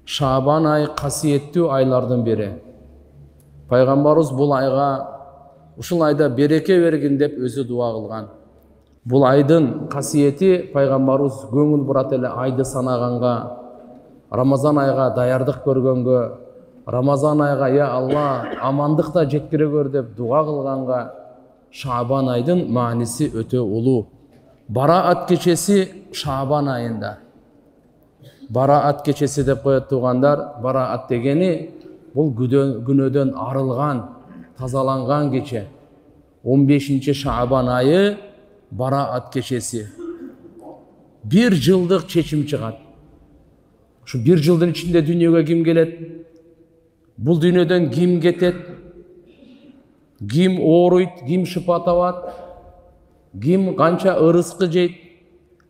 Шабан айы қасиеттүү айлардын бири. Пайгамбарыбыз бул айга ушул айда береке бергин деп өзү дуа кылган. Бул айдын касиети пайгамбарыбыз көңүл бурат эле айды санаганга, Рамазан айга даярдык көргөнгө, Рамазан айга я Алла амандыкта жеткире көр деп дуа кылганга Шабан айдын мааниси өтө улуу. Бараат кечеси Шабан айында. Бараат кечеси деп коет туугандар. Бараат дегени бул күнөөдөн арылган, тазаланган кече. 15 Шабан айы Бараат кечеси. Bir жылдык чечим чыгат. Şu bir жылдын içinde дүйнөгө ким келет? Бул дүйнөдөн ким кетет? Ким ооруйт, ким шыпа табат? Ким канча ырыскы жейт?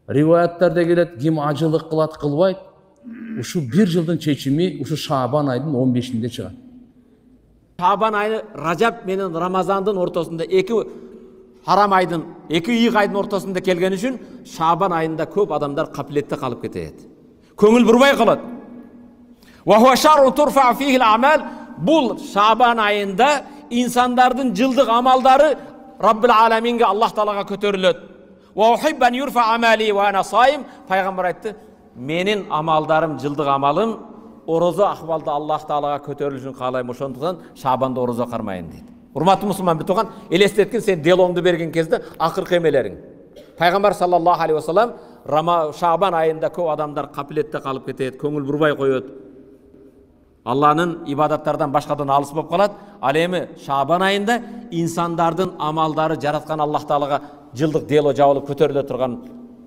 Риваяттарда келет, ким ажылык кылат, кылбайт? Ушу bir жылдын чечими ушу Шабан айдын 15-inde чыгат. Шабан айы Ражап менен Рамазандын ортосунда, эки харам айдын, эки ийик айдын ортосунда келген үчүн Шабан айында көп адамдар капилетте калып кетет. Көңүл бурбай калат. Бул Шабан айында инсандардын жылдык амалдары Раббил Аламинге Аллах Таалага көтөрүлөт. Пайгамбар айтты, менин амалдарым, жылдык амалым орозо акыбалда Аллах Таалага көтөрүлүшүн каалайм, ошондуктан Шабанда орозо кармайын дейт. Урматтуу мусулман битоган, элестеткин сен делоңду берген кезде акыркы эмелериң. Пайгамбар саллаллаху алейхи вассалам Шабан айында көп адамдар капилетте калып кетет, көңүл бурбай коет. Алланын ибадаттардан башкадан алыс болуп калат. Ал эми Шабан айында инсандардын амалдары жараткан Аллах Таалага жылдык дело жабылып көтөрүлө турган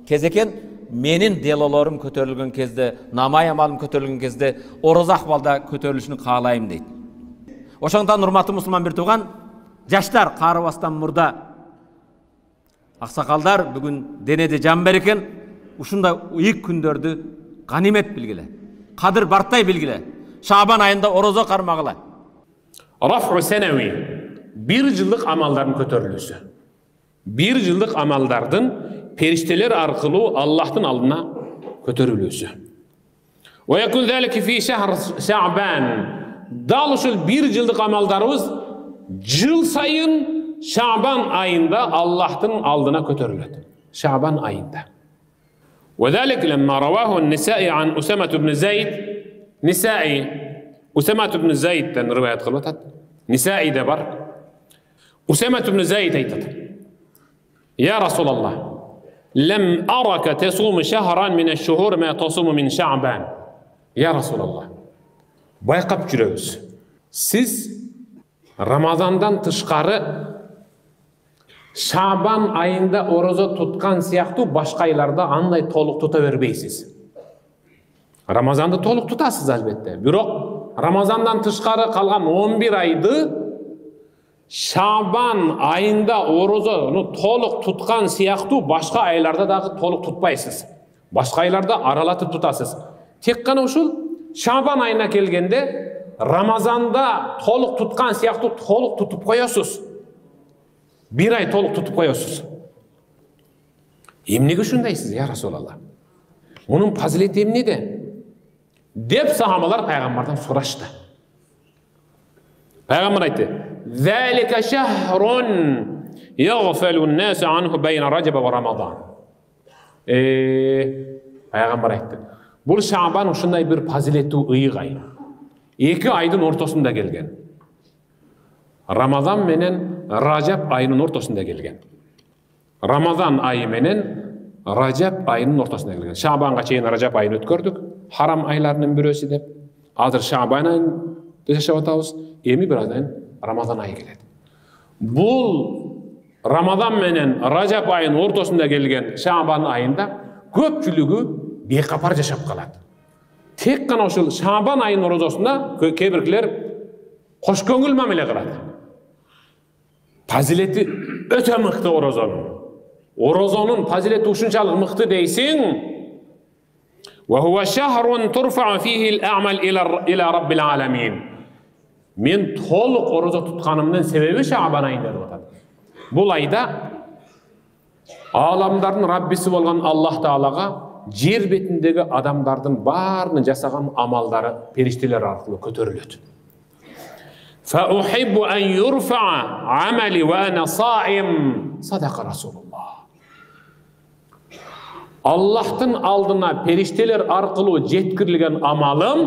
кез экен. Менин делолорум көтөрүлгөн кезде, намай амалым көтөрүлгөн кезде орозо акыбалда көтөрүлүшүн каалайм дейт. Ошондон урматтуу мусулман бир тууган, жаштар карыбастан мурда аксакалдар бүгүн денеде жан бар экен. Ушундай ийик күндөрдү ганимет билгиле. Кадыр бартай билгиле. Шабан айында орозо кармагыла. Rafu senevi, bir жылдык амалдардын көтөрүлүшү. Bir жылдык амалдардын периштелер аркылуу Аллахтын алдына көтөрүлүшү. Wa yakun zalika fi shahr Sha'ban. Dal ушул bir жылдык амалдарыбыз жыл сайын Шабан айында Аллахтын алдына көтөрүлөт. Шабан айында. وذلك لما رواه النسائي عن أسامة بن زيد. نسائي أسامة بن زيد رواية غلطت. نسائي دبر أسامة بن زيد أيتت يا رسول الله لم أرك تصوم شهرا من الشهور ما تصوم من شعبان. يا رسول الله بايقب جرөөбүз. Siz Ramazandan тышкары Шабан айында орозо туткан сыяктуу башка айларда андай толук тута бербейсиз. Рамазанды толук тутасыз албетте. Бирок Рамазандан тышкары калган 11 айды Шабан айында орозону толук туткан сыяктуу башка айларда дагы толук тутпайсыз. Башка айларда аралатып тутасыз. Тек гана ушул Шабан айына келгенде Рамазанда толук туткан сыяктуу толук тутуп коесуз. Bir ay толук тутуп коесуз. Эмнеге ушундайсыз, я Расулалла? Мунун фазилети эмнеде? Деп сахабалар пайгамбардан сурашты. Пайгамбар айтты: "Залика шахрун яғфалу ан-нас анху байна Раджаб ва Рамазан." Пайгамбар айтты: "Бул Шабан ушундай бир фазилеттүү ыйык ай. Эки айдын ортосунда келген. Рамазан менен Рajab айынын ортосунда келген. Рамазан айы менен Rajab айынын ортосунда келген. Шабанга чейин Rajab айын өткөрдүк, харам айларынын бирөөсү деп. Азыр Шабан айын жашап атабыз. Эми бир айдан Рамазан айы келет. Бул Рамазан менен Rajab айынын ортосунда келген Шабан айында көпчүлүгү бейкапар жашап калат. Тек гана ошол Шабан айынын орозосунда кээ биркилер кош көңүл мамиле кылат. Фазилети өтө мыкты орозонун. Орозонун фазилети ушунчалык мыкты дейсиң. Wa huwa shahrun turfa'u fihi al-a'mal ila Rabbil alamin. Men толук орозо тутканымдын себеби Шабан айында деп атат. Бул айда аламдардын Раббиси болгон Аллах Таалага жер бетіндегі адамдардың баарынын жасаған амалдары периштелер аркылуу көтөрүлөт. فأحب أن يرفع عملي وأنا صائم صدق رسول الله. Allah'tın алдына периштелер аркылуу жеткирилген амалым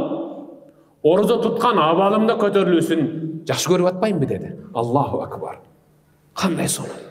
орозо туткан абалымда көтөрүлүүсүн жакшы көрүп атпаймынбы деди. Аллаху акбар. Кандай сонун.